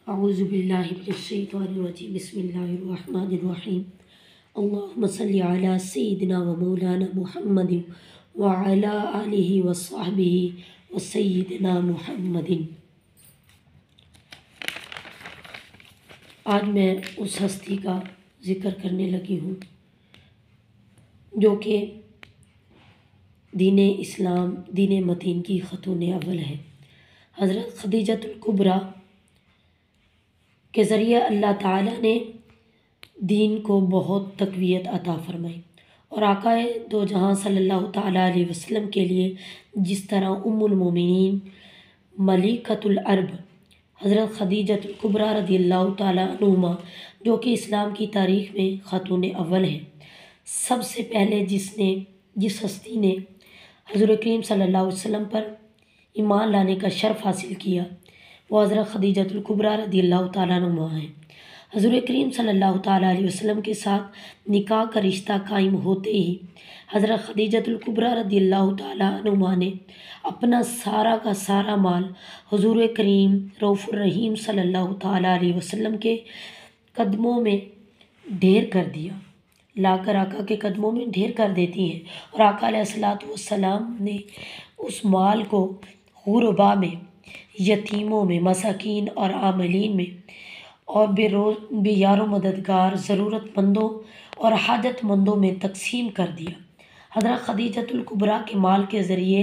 اعوذ باللہ من الشیطان الرجیم بسم اللہ الرحمن الرحیم اللہم صلی علی سیدنا و مولانا محمد وعلی آلہ وصحبہ وسیدنا محمد۔ آج میں اس ہستی کا ذکر کرنے لگی ہوں جو کہ دین اسلام دین متین کی خاتون اول ہے۔ حضرت خدیجۃ الکبریٰ کے ذریعے اللہ تعالیٰ نے دین کو بہت تقویت عطا فرمائی، اور آقا دو جہاں صلی اللہ تعالیٰ علیہ وسلم کے لیے جس طرح ام المومنین ملکۃ العرب حضرت خدیجۃ الکبریٰ رضی اللہ تعالیٰ عنہما جو کہ اسلام کی تاریخ میں خاتون اول ہیں، سب سے پہلے جس ہستی نے حضور کریم صلی اللہ علیہ وسلم پر ایمان لانے کا شرف حاصل کیا وہ حضرت خدیجۃ الکبریٰ رضی اللہ تعالیٰ عنہما ہیں۔ حضور کریم صلی اللہ تعالیٰ علیہ وسلم کے ساتھ نکاح کا رشتہ قائم ہوتے ہی حضرت خدیجۃ الکبریٰ رضی اللہ تعالیٰ عنہما نے اپنا سارا کا سارا مال حضور کریم رؤوف الرحیم صلی اللہ تعالیٰ علیہ وسلم کے قدموں میں ڈھیر کر دیا، لا کر آقا کے قدموں میں ڈھیر کر دیتی ہیں، اور آقا علیہ الصلوۃ والسلام نے اس مال کو غربا میں، یتیموں میں، مساکین اور عاملین میں اور بے یار و مددگار ضرورت مندوں اور حاجت مندوں میں تقسیم کر دیا۔ حضرت خدیجۃ الکبریٰ کے مال کے ذریعے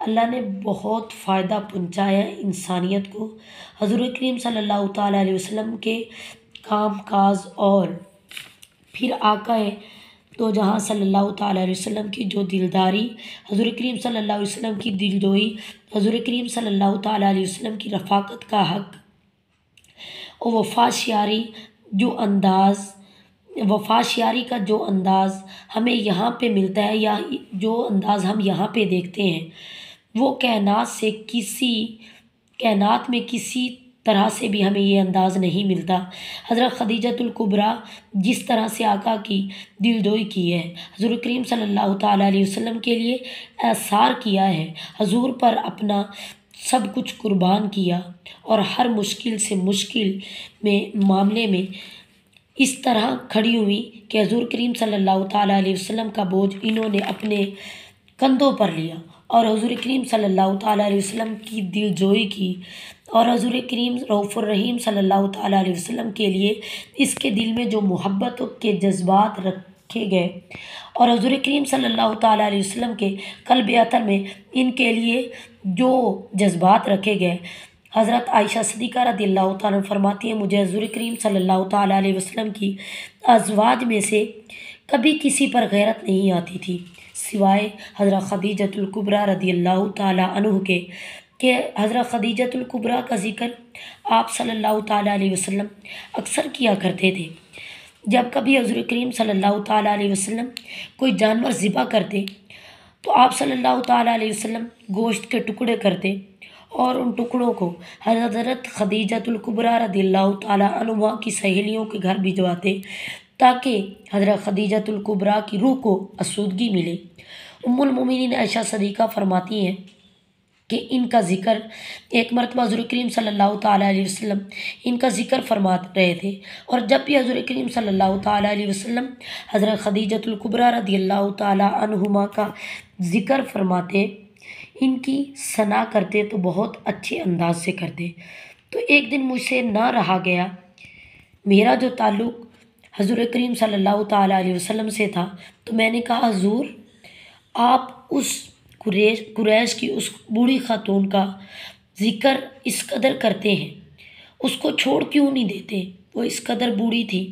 اللہ نے بہت فائدہ پہنچایا انسانیت کو۔ حضور کریم صلی اللہ تعالیٰ علیہ وسلم کے کام کاج اور پھر آقا دو جہاں صلی اللہ تعالیٰ علیہ وسلم کی جو دلداری، حضور کریم صلی اللہ علیہ وسلم کی دلجوئی، حضور کریم صلی اللہ تعالیٰ علیہ وسلم کی رفاقت کا حق اور وفا شیاری کا جو انداز ہمیں یہاں پہ ملتا ہے یا جو انداز ہم یہاں پہ دیکھتے ہیں وہ کائنات میں کسی طرح سے بھی ہمیں یہ انداز نہیں ملتا۔ حضرت خدیجۃ الکبریٰ جس طرح سے آقا کی دلجوئی کی ہے، حضور کریم صلی اللہ تعالیٰ علیہ وسلم کے لیے ایثار کیا ہے، حضور پر اپنا سب کچھ قربان کیا، اور ہر مشکل سے مشکل معاملے میں اس طرح کھڑی ہوئی کہ حضور کریم صلی اللہ تعالیٰ علیہ وسلم کا بوجھ انہوں نے اپنے کندھوں پر لیا اور حضور کریم صلی اللہ تعالیٰ علیہ وسلم کی دلجوئی کی، اور حضور کریم رؤوف الرحیم صلی اللہ تعالیٰ علیہ وسلم کے لیے اس کے دل میں جو محبت کے جذبات رکھے گئے، اور حضور کریم صلی اللہ تعالیٰ علیہ وسلم کے قلب اطہر میں ان کے لیے جو جذبات رکھے گئے، حضرت عائشہ صدیقہ رضی اللہ تعالیٰ عنہ فرماتی ہیں مجھے حضور کریم صلی اللہ تعالیٰ علیہ وسلم کی ازواج میں سے کبھی کسی پر غیرت نہیں آتی تھی سوائے حضرت خدیجۃ الکبریٰ رضی اللہ تعالیٰ عنہ کے، کہ حضرت خدیجۃ الکبریٰ کا ذکر آپ صلی اللہ تعالیٰ علیہ وسلم اکثر کیا کرتے تھے۔ جب کبھی حضور کریم صلی اللہ تعالیٰ علیہ وسلم کوئی جانور ذبح کرتے تو آپ صلی اللہ تعالیٰ علیہ وسلم گوشت کے ٹکڑے کرتے اور ان ٹکڑوں کو حضرت خدیجۃ الکبریٰ رضی اللہ تعالیٰ عنہ کی سہیلیوں کے گھر بھجواتے تاکہ حضرت خدیجۃ الکبریٰ کی روح کو آسودگی ملے۔ ام المومنین عائشہ صدیقہ فرماتی ہیں کہ ان کا ذکر ایک مرتبہ حضور کریم صلی اللہ تعالیٰ علیہ وسلم ان کا ذکر فرما رہے تھے، اور جب بھی حضور کریم صلی اللہ تعالیٰ علیہ وسلم حضرت خدیجۃ الکبریٰ رضی اللہ تعالیٰ عنہما کا ذکر فرماتے، ان کی ثنا کرتے تو بہت اچھے انداز سے کرتے۔ تو ایک دن مجھ سے نہ رہا گیا، میرا جو تعلق حضور کریم صلی اللہ تعالیٰ علیہ وسلم سے تھا، تو میں نے کہا حضور آپ اس قریش کی اس بوڑھی خاتون کا ذکر اس قدر کرتے ہیں، اس کو چھوڑ کیوں نہیں دیتے، وہ اس قدر بوڑھی تھی۔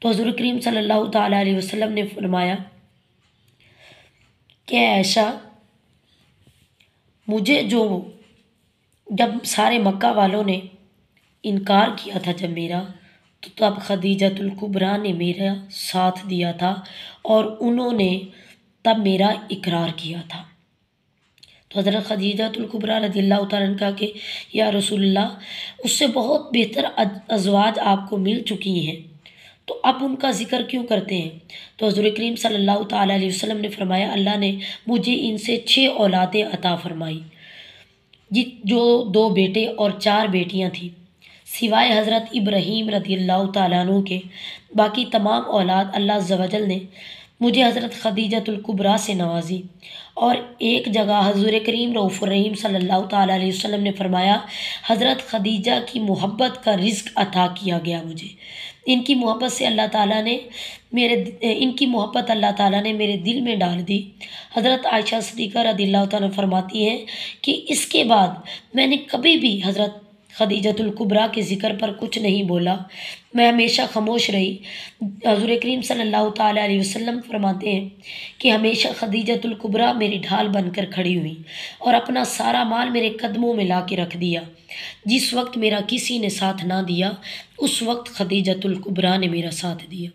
تو حضور کریم صلی اللہ تعالیٰ علیہ وسلم نے فرمایا کہ عائشہ مجھے جب سارے مکہ والوں نے انکار کیا تھا جب میرا، تو تب خدیجۃ الکبریٰ نے میرا ساتھ دیا تھا اور انہوں نے تب میرا اقرار کیا تھا۔ تو حضرت خدیجۃ الکبریٰ رضی اللہ تعالیٰ عنہ کہا کہ یا رسول اللہ اس سے بہت بہتر ازواج آپ کو مل چکی ہیں، تو اب ان کا ذکر کیوں کرتے ہیں؟ تو حضور کریم صلی اللہ تعالیٰ علیہ وسلم نے فرمایا اللہ نے مجھے ان سے 6 اولادیں عطا فرمائی، جو 2 بیٹے اور 4 بیٹیاں تھیں، سوائے حضرت ابراہیم رضی اللہ تعالیٰ عنہ کے باقی تمام اولاد اللہ عز و جل نے مجھے حضرت خدیجۃ الکبریٰ سے نوازی۔ اور ایک جگہ حضور کریم رؤوف الرحیم صلی اللہ تعالیٰ علیہ وسلم نے فرمایا، حضرت خدیجہ کی محبت کا رزق عطا کیا گیا مجھے، ان کی محبت سے اللہ تعالیٰ نے میرے دل میں ڈال دی۔ حضرت عائشہ صدیقہ رضی اللہ تعالیٰ فرماتی ہیں کہ اس کے بعد میں نے کبھی بھی حضرت خدیجۃ الکبریٰ کے ذکر پر کچھ نہیں بولا، میں ہمیشہ خاموش رہی۔ حضور کریم صلی اللہ تعالیٰ علیہ وسلم فرماتے ہیں کہ ہمیشہ خدیجۃ الکبریٰ میری ڈھال بن کر کھڑی ہوئی اور اپنا سارا مال میرے قدموں میں لا کے رکھ دیا۔ جس وقت میرا کسی نے ساتھ نہ دیا، اس وقت خدیجۃ الکبریٰ نے میرا ساتھ دیا۔